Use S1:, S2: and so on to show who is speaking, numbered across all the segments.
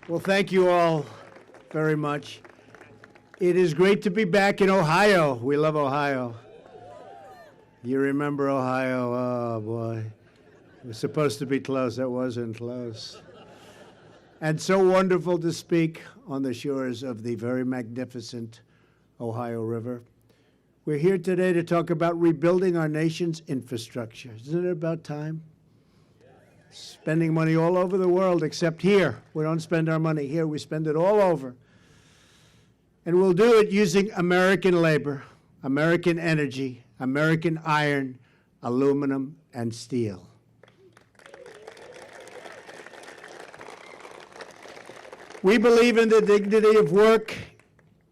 S1: Well, thank you all very much. It is great to be back in Ohio. We love Ohio. You remember Ohio? Oh, boy. It was supposed to be close. It wasn't close. And so wonderful to speak on the shores of the very magnificent Ohio River. We're here today to talk about rebuilding our nation's infrastructure. Isn't it about time? Spending money all over the world, except here. We don't spend our money here. We spend it all over. And we'll do it using American labor, American energy, American iron, aluminum, and steel. We believe in the dignity of work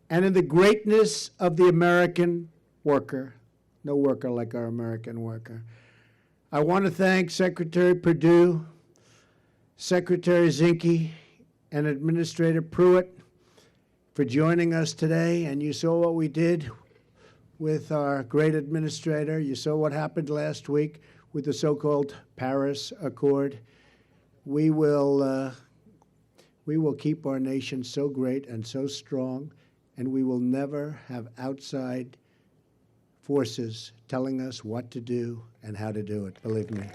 S1: and in the greatness of the American worker. No worker like our American worker. I want to thank Secretary Perdue, Secretary Zinke, and Administrator Pruitt for joining us today. And you saw what we did with our great administrator. You saw what happened last week with the so-called Paris Accord. We will keep our nation so great and so strong, and we will never have outside forces telling us what to do and how to do it, believe me.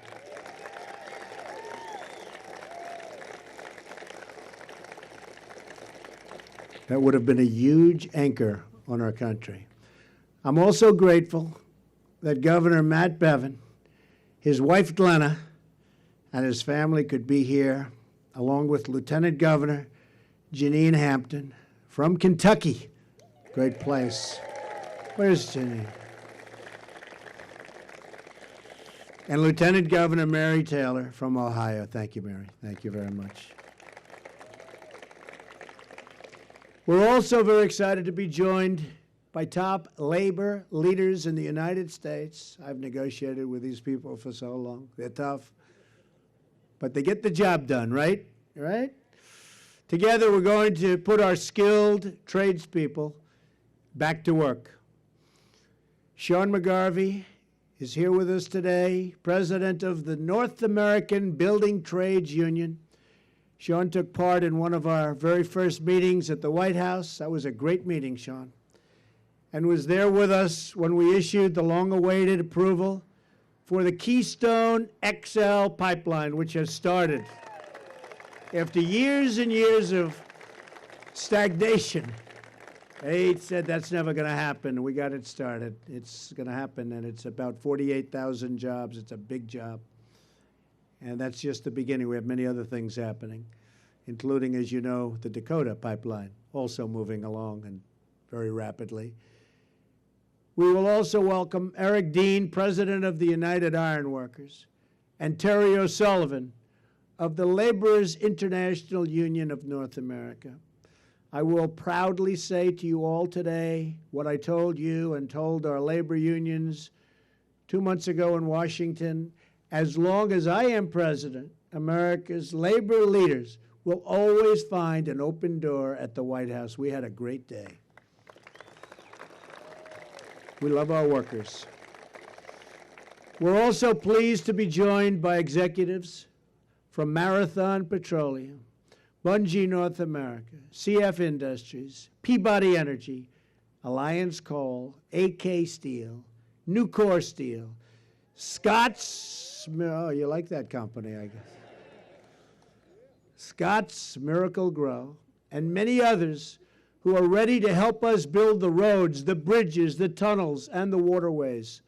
S1: That would have been a huge anchor on our country. I'm also grateful that Governor Matt Bevin, his wife Glenna, and his family could be here, along with Lieutenant Governor Janine Hampton from Kentucky. Great place. Where's Janine? And Lieutenant Governor Mary Taylor from Ohio. Thank you, Mary. Thank you very much. We're also very excited to be joined by top labor leaders in the United States. I've negotiated with these people for so long. They're tough, but they get the job done, right? Right? Together, we're going to put our skilled tradespeople back to work. Sean McGarvey is here with us today, president of the North American Building Trades Union. Sean took part in one of our very first meetings at the White House. That was a great meeting, Sean, and was there with us when we issued the long-awaited approval for the Keystone XL pipeline, which has started. After years and years of stagnation, they said that's never going to happen. We got it started. It's going to happen, and it's about 48,000 jobs. It's a big job. And that's just the beginning. We have many other things happening, including, as you know, the Dakota pipeline, also moving along and very rapidly. We will also welcome Eric Dean, president of the United Iron Workers, and Terry O'Sullivan of the Laborers International Union of North America. I will proudly say to you all today what I told you and told our labor unions 2 months ago in Washington. As long as I am president, America's labor leaders will always find an open door at the White House. We had a great day. We love our workers. We're also pleased to be joined by executives from Marathon Petroleum, Bunge North America, CF Industries, Peabody Energy, Alliance Coal, AK Steel, Nucor Steel, Scott's, oh, you like that company, I guess. Scott's Miracle Grow, and many others who are ready to help us build the roads, the bridges, the tunnels, and the waterways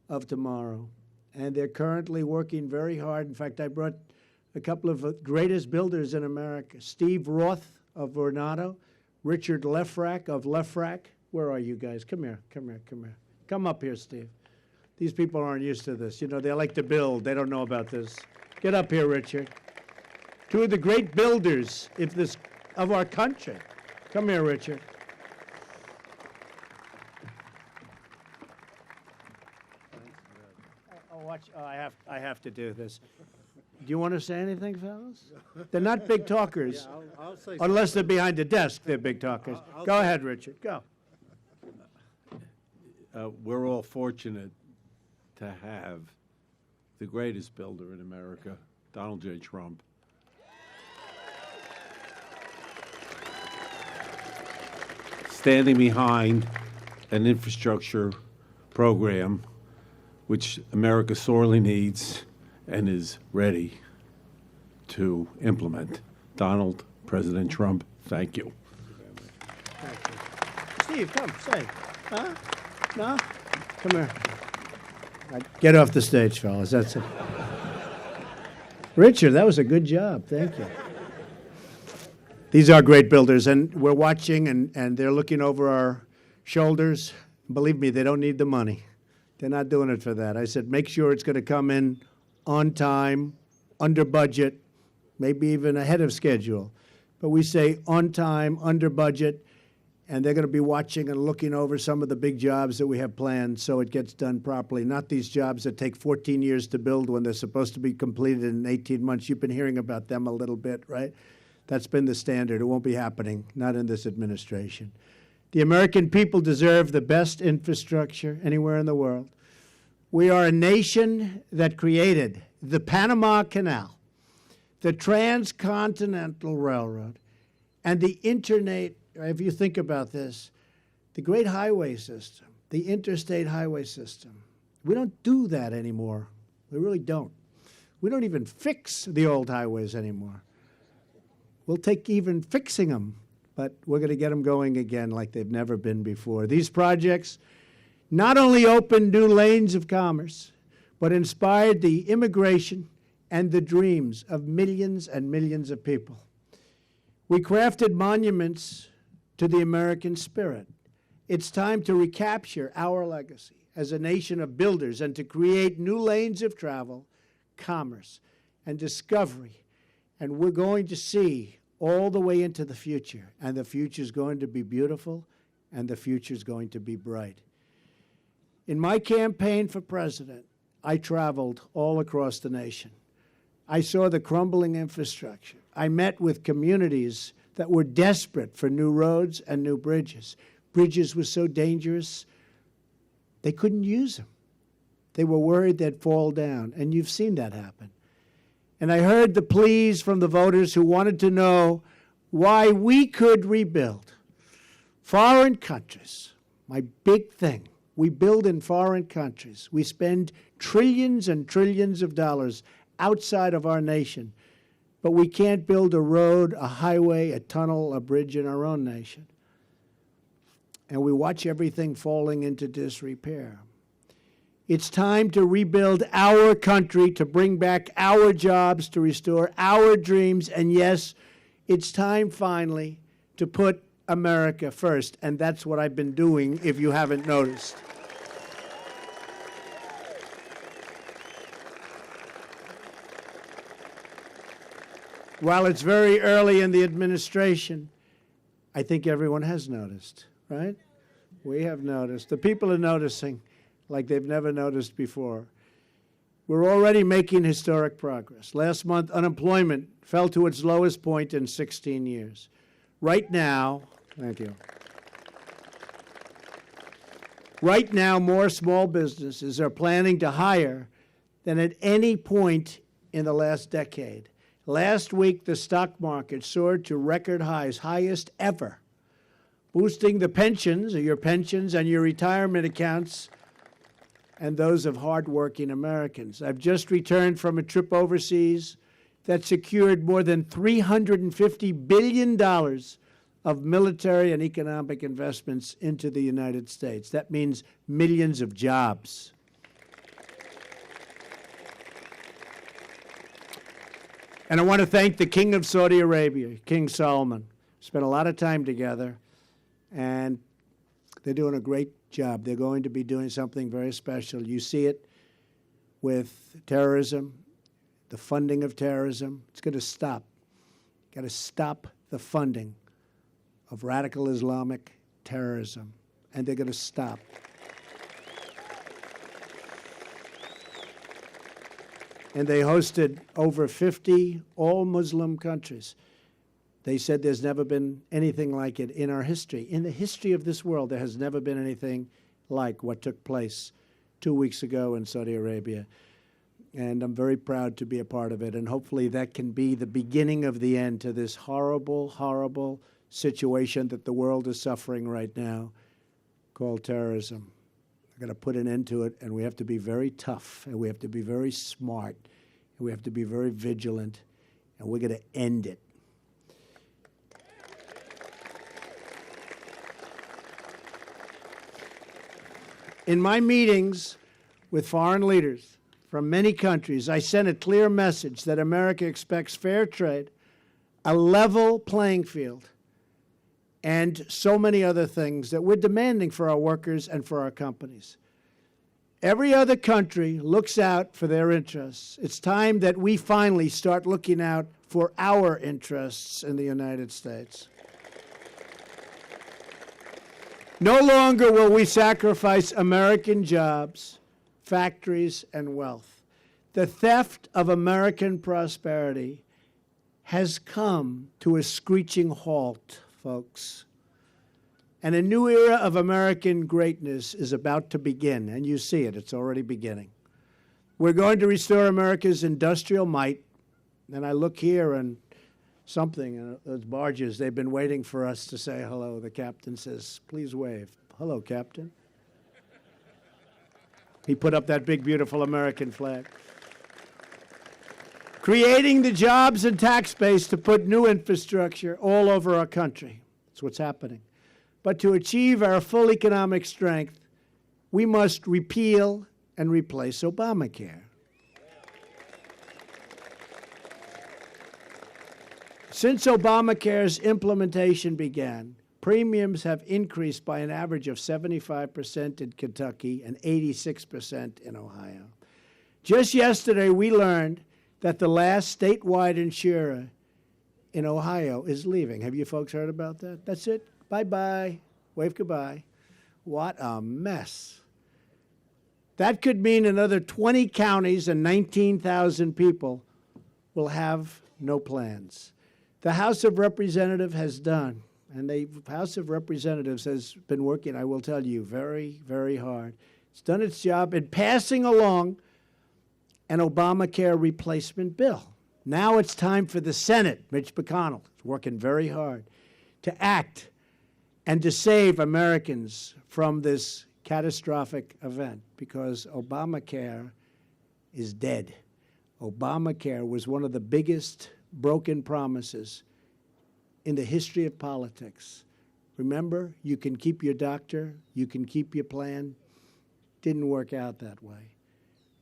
S1: of tomorrow. And they're currently working very hard. In fact, I brought a couple of the greatest builders in America, Steve Roth of Vornado, Richard Lefrak of Lefrak. Where are you guys? Come here, come here, come here. Come up here, Steve. These people aren't used to this. You know, they like to build. They don't know about this. Get up here, Richard. Two of the great builders of our country. Come here, Richard. I have to do this. Do you want to say anything, fellas? They're not big talkers.
S2: Yeah, I'll say
S1: Unless they're behind the desk, they're big talkers. Go ahead, Richard. Go.
S2: We're all fortunate to have the greatest builder in America, Donald J. Trump. standing behind an infrastructure program which America sorely needs and is ready to implement. Donald, President Trump, thank you.
S1: Steve, come, say. Huh? No? Come here. Get off the stage, fellas. That's it. Richard, that was a good job. Thank you. These are great builders, and we're watching, and they're looking over our shoulders. Believe me, they don't need the money. They're not doing it for that. I said, make sure it's going to come in on time, under budget, maybe even ahead of schedule. But we say on time, under budget, and they're going to be watching and looking over some of the big jobs that we have planned so it gets done properly, not these jobs that take 14 years to build when they're supposed to be completed in 18 months. You've been hearing about them a little bit, right? That's been the standard. It won't be happening, not in this administration. The American people deserve the best infrastructure anywhere in the world. We are a nation that created the Panama Canal, the Transcontinental Railroad, and the Internet. If you think about this, the great highway system, the interstate highway system. We don't do that anymore. We really don't. We don't even fix the old highways anymore. We'll take even fixing them, but we're going to get them going again like they've never been before. These projects not only opened new lanes of commerce, but inspired the immigration and the dreams of millions and millions of people. We crafted monuments to the American spirit. It's time to recapture our legacy as a nation of builders and to create new lanes of travel, commerce, and discovery. And we're going to see all the way into the future, and the future is going to be beautiful, and the future is going to be bright. In my campaign for president, I traveled all across the nation. I saw the crumbling infrastructure. I met with communities that were desperate for new roads and new bridges. Bridges were so dangerous, they couldn't use them. They were worried they'd fall down, and you've seen that happen. And I heard the pleas from the voters who wanted to know why we could rebuild. Foreign countries, my big thing, we build in foreign countries. We spend trillions and trillions of dollars outside of our nation, but we can't build a road, a highway, a tunnel, a bridge in our own nation. And we watch everything falling into disrepair. It's time to rebuild our country, to bring back our jobs, to restore our dreams, and yes, it's time finally to put America first, and that's what I've been doing, if you haven't noticed. While it's very early in the administration, I think everyone has noticed, right? We have noticed. The people are noticing like they've never noticed before. We're already making historic progress. Last month, unemployment fell to its lowest point in 16 years. Right now, thank you. Right now, more small businesses are planning to hire than at any point in the last decade. Last week, the stock market soared to record highs, highest ever, boosting the pensions, or your pensions and your retirement accounts, and those of hardworking Americans. I've just returned from a trip overseas that secured more than $350 billion of military and economic investments into the United States. That means millions of jobs. And I want to thank the King of Saudi Arabia, King Salman. Spent a lot of time together, and they're doing a great job. They're going to be doing something very special. You see it with terrorism, the funding of terrorism. It's going to stop. Got to stop the funding of radical Islamic terrorism, and they're going to stop. And they hosted over 50 all-Muslim countries. They said there's never been anything like it in our history. In the history of this world, there has never been anything like what took place 2 weeks ago in Saudi Arabia. And I'm very proud to be a part of it. And hopefully that can be the beginning of the end to this horrible, horrible situation that the world is suffering right now called terrorism. We're going to put an end to it, and we have to be very tough, and we have to be very smart, and we have to be very vigilant, and we're going to end it. In my meetings with foreign leaders from many countries, I sent a clear message that America expects fair trade, a level playing field, and so many other things that we're demanding for our workers and for our companies. Every other country looks out for their interests. It's time that we finally start looking out for our interests in the United States. No longer will we sacrifice American jobs, factories, and wealth. The theft of American prosperity has come to a screeching halt, folks. And a new era of American greatness is about to begin, and you see it. It's already beginning. We're going to restore America's industrial might. And I look here and something, those barges, they've been waiting for us to say hello. The captain says, please wave. Hello, Captain. He put up that big, beautiful American flag. Creating the jobs and tax base to put new infrastructure all over our country. That's what's happening. But to achieve our full economic strength, we must repeal and replace Obamacare. Since Obamacare's implementation began, premiums have increased by an average of 75% in Kentucky and 86% in Ohio. Just yesterday, we learned that the last statewide insurer in Ohio is leaving. Have you folks heard about that? That's it. Bye-bye. Wave goodbye. What a mess. That could mean another 20 counties and 19,000 people will have no plans. The House of Representatives has done, and the House of Representatives has been working, I will tell you, very, very hard. It's done its job in passing along an Obamacare replacement bill. Now it's time for the Senate. Mitch McConnell is working very hard to act and to save Americans from this catastrophic event, because Obamacare is dead. Obamacare was one of the biggest broken promises in the history of politics. Remember, you can keep your doctor, you can keep your plan. Didn't work out that way.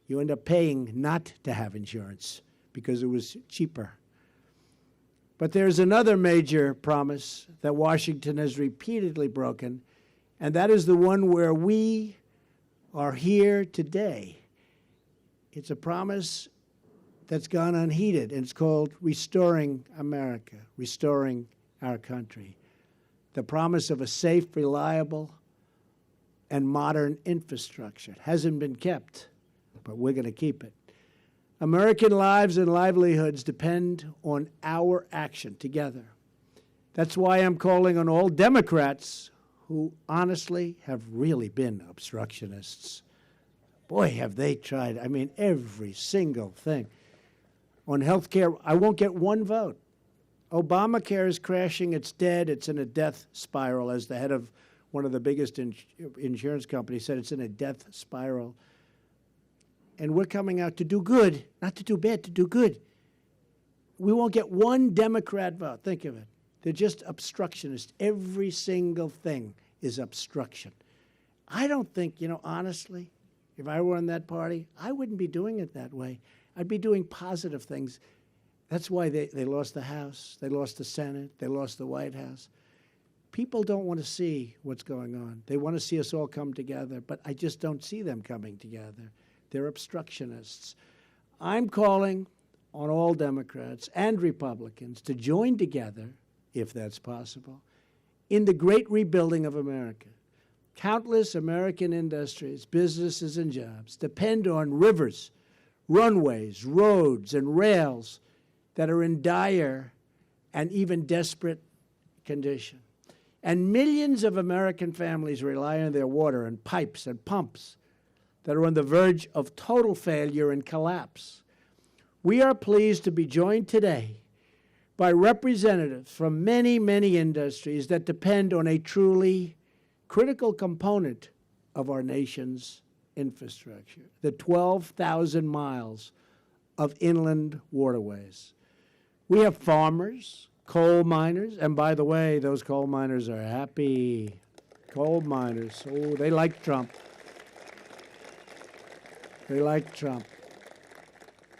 S1: You end up paying not to have insurance because it was cheaper. But there's another major promise that Washington has repeatedly broken, and that is the one where we are here today. It's a promise that's gone unheeded, and it's called Restoring America, restoring our country. The promise of a safe, reliable, and modern infrastructure. It hasn't been kept, but we're going to keep it. American lives and livelihoods depend on our action together. That's why I'm calling on all Democrats who honestly have really been obstructionists. Boy, have they tried. I mean, every single thing. On health care, I won't get one vote. Obamacare is crashing. It's dead. It's in a death spiral, as the head of one of the biggest insurance companies said. It's in a death spiral. And we're coming out to do good, not to do bad, to do good. We won't get one Democrat vote. Think of it. They're just obstructionists. Every single thing is obstruction. I don't think, honestly, if I were in that party, I wouldn't be doing it that way. I'd be doing positive things. That's why they lost the House, they lost the Senate, they lost the White House. People don't want to see what's going on. They want to see us all come together, but I just don't see them coming together. They're obstructionists. I'm calling on all Democrats and Republicans to join together, if that's possible, in the great rebuilding of America. Countless American industries, businesses, and jobs depend on rivers, runways, roads, and rails that are in dire and even desperate condition. And millions of American families rely on their water and pipes and pumps that are on the verge of total failure and collapse. We are pleased to be joined today by representatives from many, many industries that depend on a truly critical component of our nation's infrastructure, the 12,000 miles of inland waterways. We have farmers, coal miners, and by the way, those coal miners are happy. Coal miners, oh, they like Trump. They like Trump.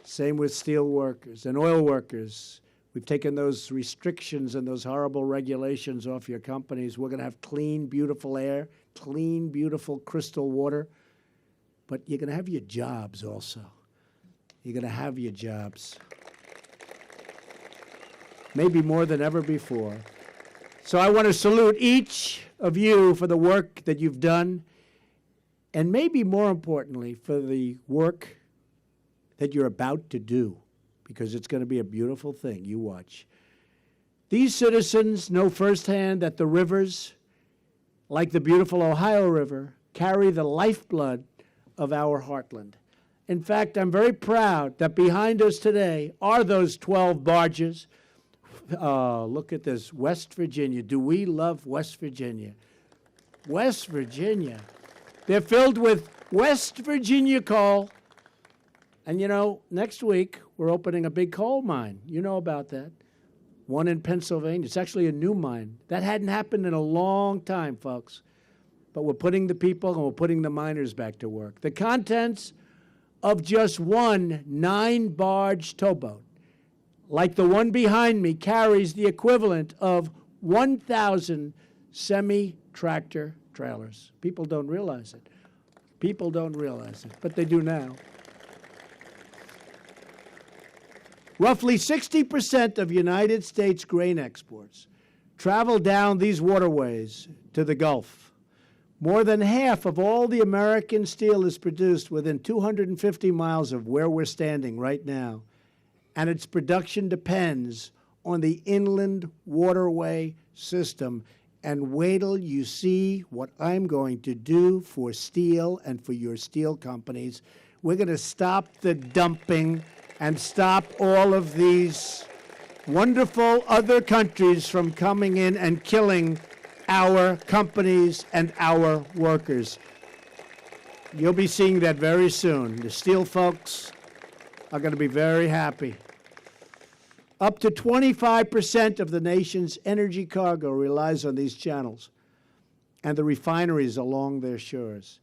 S1: Same with steel workers and oil workers. We've taken those restrictions and those horrible regulations off your companies. We're going to have clean, beautiful air, clean, beautiful crystal water. But you're going to have your jobs also. You're going to have your jobs. Maybe more than ever before. So I want to salute each of you for the work that you've done, and maybe more importantly, for the work that you're about to do, because it's going to be a beautiful thing. You watch. These citizens know firsthand that the rivers, like the beautiful Ohio River, carry the lifeblood of our heartland. In fact, I'm very proud that behind us today are those 12 barges. Look at this, West Virginia. Do we love West Virginia? West Virginia. They're filled with West Virginia coal. And you know, next week, we're opening a big coal mine. You know about that. One in Pennsylvania. It's actually a new mine. That hadn't happened in a long time, folks. But we're putting the people and we're putting the miners back to work. The contents of just one 9-barge towboat, like the one behind me, carries the equivalent of 1,000 semi-tractor trailers. People don't realize it. People don't realize it, but they do now. Roughly 60% of United States grain exports travel down these waterways to the Gulf. More than half of all the American steel is produced within 250 miles of where we're standing right now, and its production depends on the inland waterway system. And wait till you see what I'm going to do for steel and for your steel companies. We're going to stop the dumping and stop all of these wonderful other countries from coming in and killing our companies and our workers. You'll be seeing that very soon. The steel folks are going to be very happy. Up to 25% of the nation's energy cargo relies on these channels and the refineries along their shores.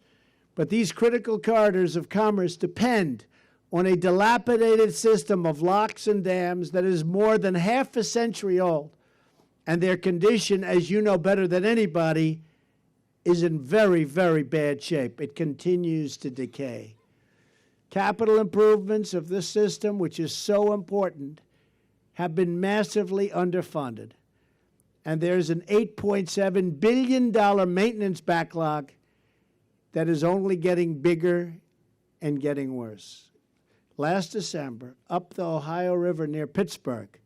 S1: But these critical corridors of commerce depend on a dilapidated system of locks and dams that is more than half a century old, and their condition, as you know better than anybody, is in very, very bad shape. It continues to decay. Capital improvements of this system, which is so important, have been massively underfunded, and there's an $8.7 billion maintenance backlog that is only getting bigger and getting worse. Last December, up the Ohio River near Pittsburgh,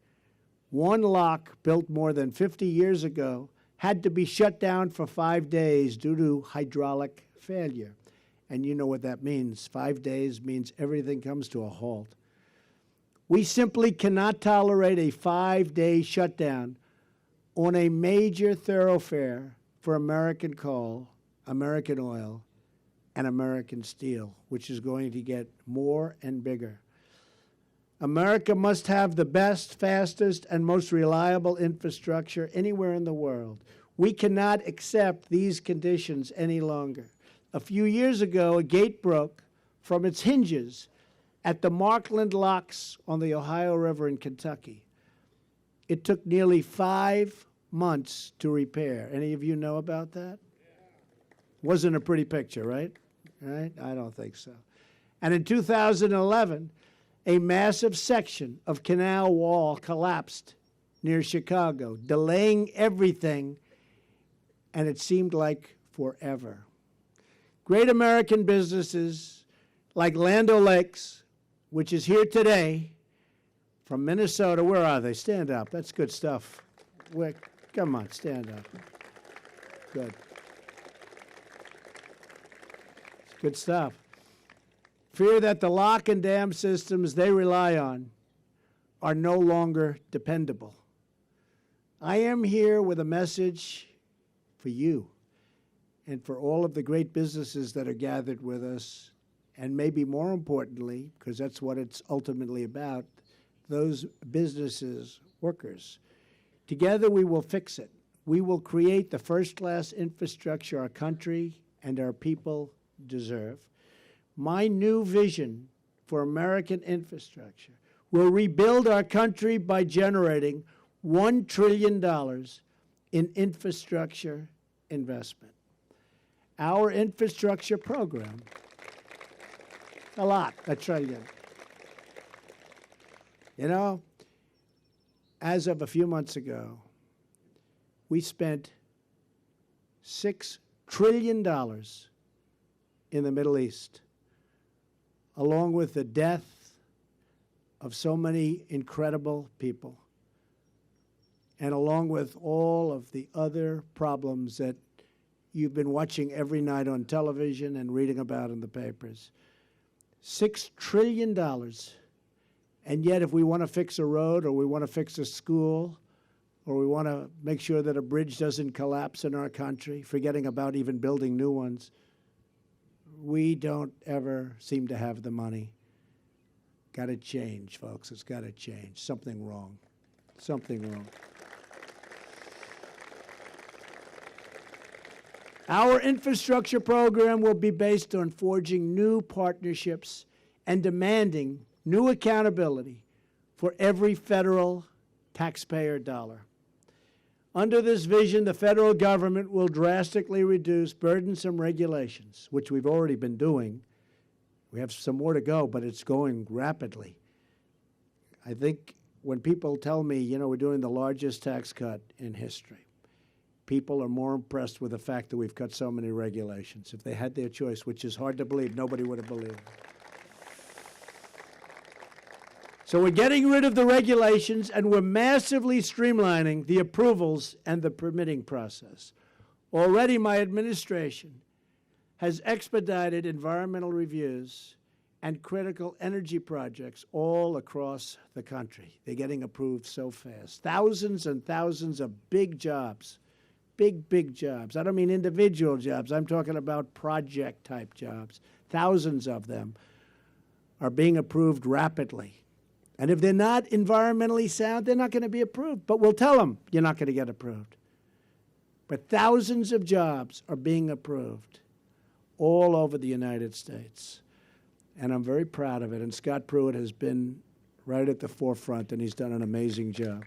S1: one lock built more than 50 years ago had to be shut down for 5 days due to hydraulic failure. And you know what that means. 5 days means everything comes to a halt. We simply cannot tolerate a 5-day shutdown on a major thoroughfare for American coal, American oil, and American steel, which is going to get more and bigger. America must have the best, fastest, and most reliable infrastructure anywhere in the world. We cannot accept these conditions any longer. A few years ago, a gate broke from its hinges at the Markland Locks on the Ohio River in Kentucky. It took nearly 5 months to repair. Any of you know about that? Wasn't a pretty picture, right? Right? I don't think so. And in 2011, a massive section of canal wall collapsed near Chicago, delaying everything, and it seemed like forever. Great American businesses like Land O'Lakes, which is here today, from Minnesota. Where are they? Stand up. That's good stuff. Come on, stand up. Good. It's good stuff. Fear that the lock and dam systems they rely on are no longer dependable. I am here with a message for you and for all of the great businesses that are gathered with us, and maybe more importantly, because that's what it's ultimately about, those businesses, workers. Together we will fix it. We will create the first-class infrastructure our country and our people deserve. My new vision for American infrastructure will rebuild our country by generating $1 trillion in infrastructure investment. Our infrastructure program, $1 trillion. You know, as of a few months ago, we spent $6 trillion in the Middle East, along with the death of so many incredible people, and along with all of the other problems that you've been watching every night on television and reading about in the papers. $6 trillion. And yet, if we want to fix a road, or we want to fix a school, or we want to make sure that a bridge doesn't collapse in our country, forgetting about even building new ones, we don't ever seem to have the money. Got to change, folks. It's got to change. Something wrong. Something wrong. Our infrastructure program will be based on forging new partnerships and demanding new accountability for every federal taxpayer dollar. Under this vision, the federal government will drastically reduce burdensome regulations, which we've already been doing. We have some more to go, but it's going rapidly. I think when people tell me, you know, we're doing the largest tax cut in history, people are more impressed with the fact that we've cut so many regulations. If they had their choice, which is hard to believe, nobody would have believed it. So we're getting rid of the regulations, and we're massively streamlining the approvals and the permitting process. Already my administration has expedited environmental reviews and critical energy projects all across the country. They're getting approved so fast. Thousands and thousands of big jobs, big jobs. I don't mean individual jobs. I'm talking about project-type jobs. Thousands of them are being approved rapidly. And if they're not environmentally sound, they're not going to be approved. But we'll tell them you're not going to get approved. But thousands of jobs are being approved all over the United States. And I'm very proud of it. And Scott Pruitt has been right at the forefront, and he's done an amazing job.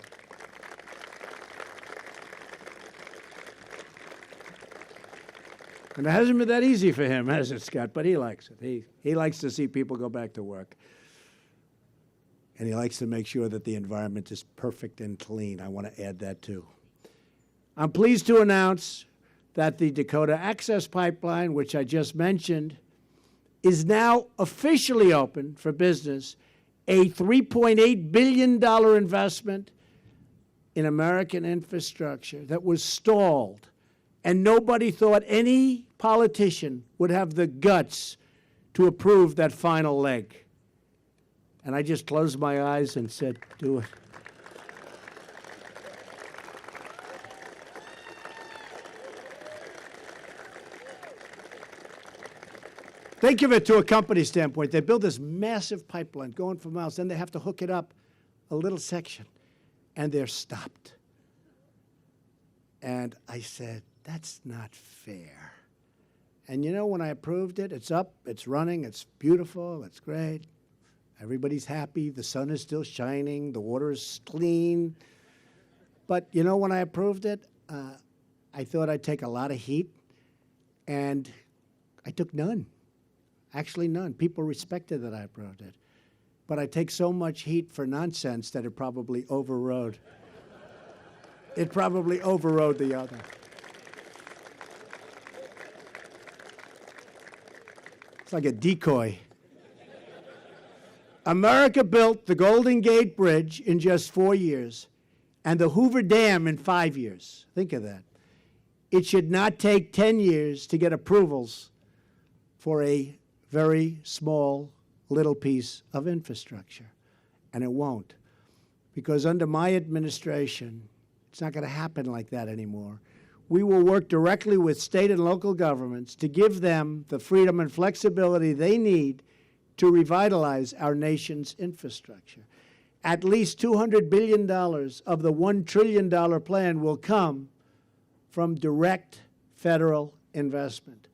S1: And it hasn't been that easy for him, has it, Scott? But he likes it. He likes to see people go back to work. And he likes to make sure that the environment is perfect and clean. I want to add that, too. I'm pleased to announce that the Dakota Access Pipeline, which I just mentioned, is now officially open for business, a $3.8 billion investment in American infrastructure that was stalled. And nobody thought any politician would have the guts to approve that final leg. And I just closed my eyes and said, do it. Think of it to a company standpoint. They build this massive pipeline going for miles, then they have to hook it up a little section, and they're stopped. And I said, that's not fair. And you know, when I approved it, it's up, it's running, it's beautiful, it's great. Everybody's happy, the sun is still shining, the water is clean. But you know, when I approved it, I thought I'd take a lot of heat, and I took none. Actually, none. People respected that I approved it. But I take so much heat for nonsense that it probably overrode. It probably overrode the other. It's like a decoy. America built the Golden Gate Bridge in just 4 years and the Hoover Dam in 5 years. Think of that. It should not take 10 years to get approvals for a very small little piece of infrastructure. And it won't. Because under my administration, It's not going to happen like that anymore. We will work directly with state and local governments to give them the freedom and flexibility they need to revitalize our nation's infrastructure. At least $200 billion of the $1 trillion plan will come from direct federal investment.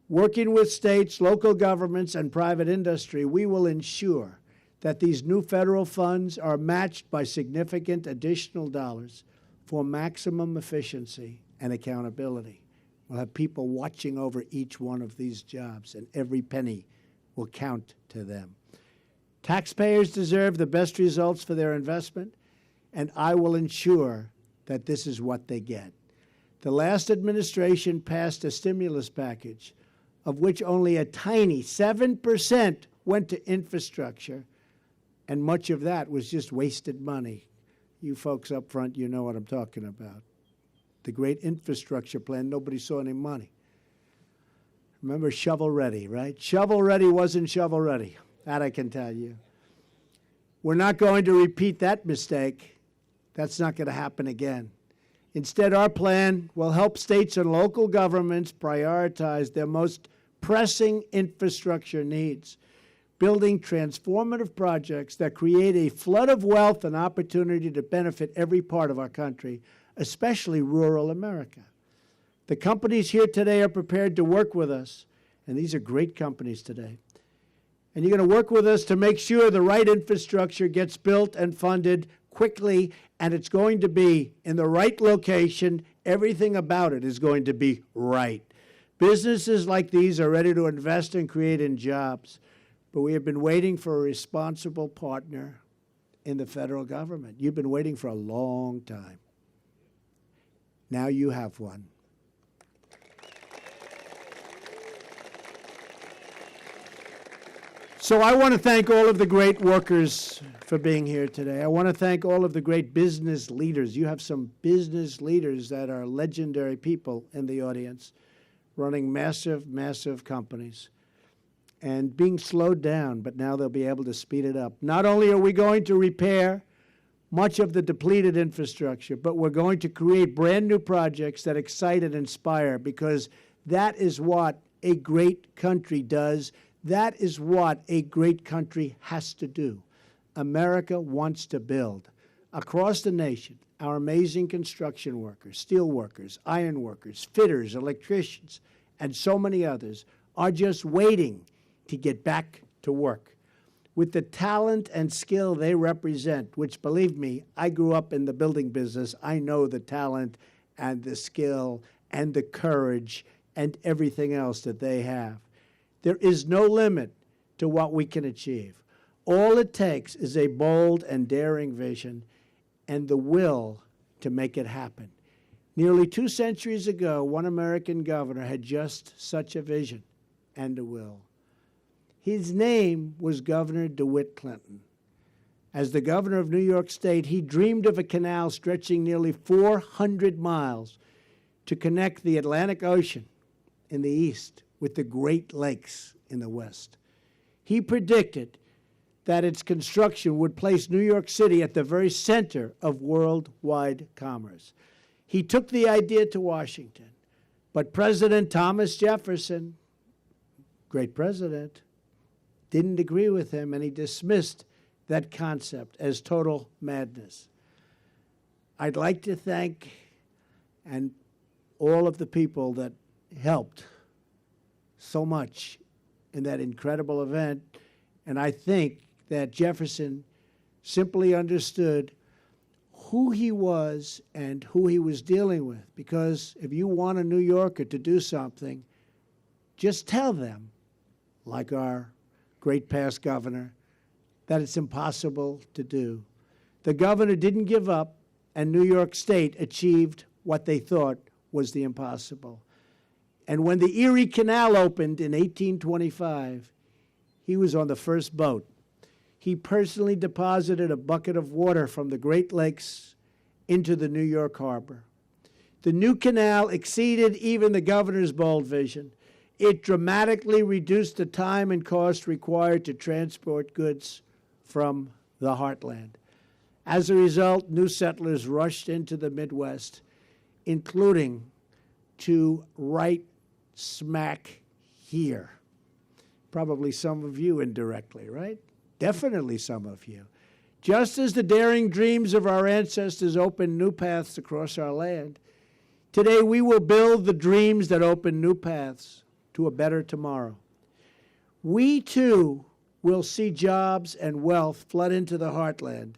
S1: Working with states, local governments, and private industry, we will ensure that these new federal funds are matched by significant additional dollars for maximum efficiency and accountability. We'll have people watching over each one of these jobs, and every penny will count to them. Taxpayers deserve the best results for their investment, and I will ensure that this is what they get. The last administration passed a stimulus package, of which only a tiny 7% went to infrastructure, and much of that was just wasted money. You folks up front, you know what I'm talking about. The great infrastructure plan, nobody saw any money. Remember shovel ready, right? Shovel ready wasn't shovel ready. That I can tell you. We're not going to repeat that mistake. That's not going to happen again. Instead, our plan will help states and local governments prioritize their most pressing infrastructure needs, building transformative projects that create a flood of wealth and opportunity to benefit every part of our country, especially rural America. The companies here today are prepared to work with us, and these are great companies today. And you're going to work with us to make sure the right infrastructure gets built and funded quickly, and it's going to be in the right location. Everything about it is going to be right. Businesses like these are ready to invest and create in jobs, but we have been waiting for a responsible partner in the federal government. You've been waiting for a long time. Now you have one. So I want to thank all of the great workers for being here today. I want to thank all of the great business leaders. You have some business leaders that are legendary people in the audience, running massive, massive companies and being slowed down, but now they'll be able to speed it up. Not only are we going to repair much of the depleted infrastructure, but we're going to create brand new projects that excite and inspire, because that is what a great country does. That is what a great country has to do. America wants to build. Across the nation, our amazing construction workers, steel workers, iron workers, fitters, electricians, and so many others are just waiting to get back to work. With the talent and skill they represent, which, believe me, I grew up in the building business. I know the talent and the skill and the courage and everything else that they have. There is no limit to what we can achieve. All it takes is a bold and daring vision and the will to make it happen. Nearly 2 centuries ago, one American governor had just such a vision and a will. His name was Governor DeWitt Clinton. As the governor of New York State, he dreamed of a canal stretching nearly 400 miles to connect the Atlantic Ocean in the east with the Great Lakes in the west. He predicted that its construction would place New York City at the very center of worldwide commerce. He took the idea to Washington, but President Thomas Jefferson, great president, didn't agree with him, and he dismissed that concept as total madness. I'd like to thank and all of the people that helped so much in that incredible event, and I think that Jefferson simply understood who he was and who he was dealing with, because if you want a New Yorker to do something, just tell them, like our great past governor, that it's impossible to do. The governor didn't give up, and New York State achieved what they thought was the impossible. And when the Erie Canal opened in 1825, he was on the first boat. He personally deposited a bucket of water from the Great Lakes into the New York harbor. The new canal exceeded even the governor's bold vision. It dramatically reduced the time and cost required to transport goods from the heartland. As a result, new settlers rushed into the Midwest, including to right smack here. Probably some of you indirectly, right? Definitely some of you. Just as the daring dreams of our ancestors opened new paths across our land, today we will build the dreams that open new paths to a better tomorrow. We too will see jobs and wealth flood into the heartland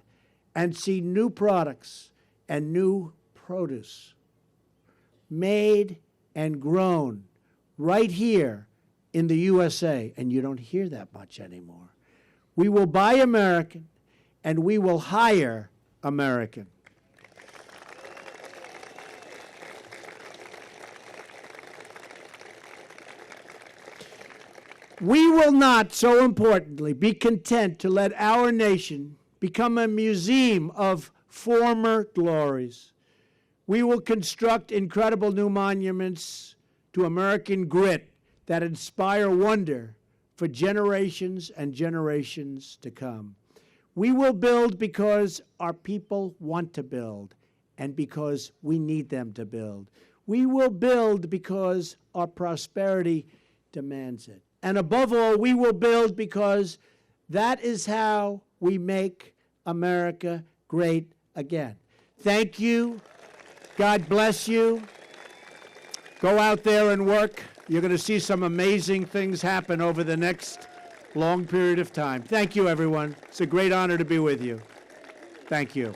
S1: and see new products and new produce made and grown right here in the USA, and you don't hear that much anymore. We will buy American, and we will hire American. We will not, so importantly, be content to let our nation become a museum of former glories. We will construct incredible new monuments to American grit that inspire wonder for generations and generations to come. We will build because our people want to build and because we need them to build. We will build because our prosperity demands it. And above all, we will build because that is how we make America great again. Thank you. God bless you. Go out there and work. You're going to see some amazing things happen over the next long period of time. Thank you, everyone. It's a great honor to be with you. Thank you.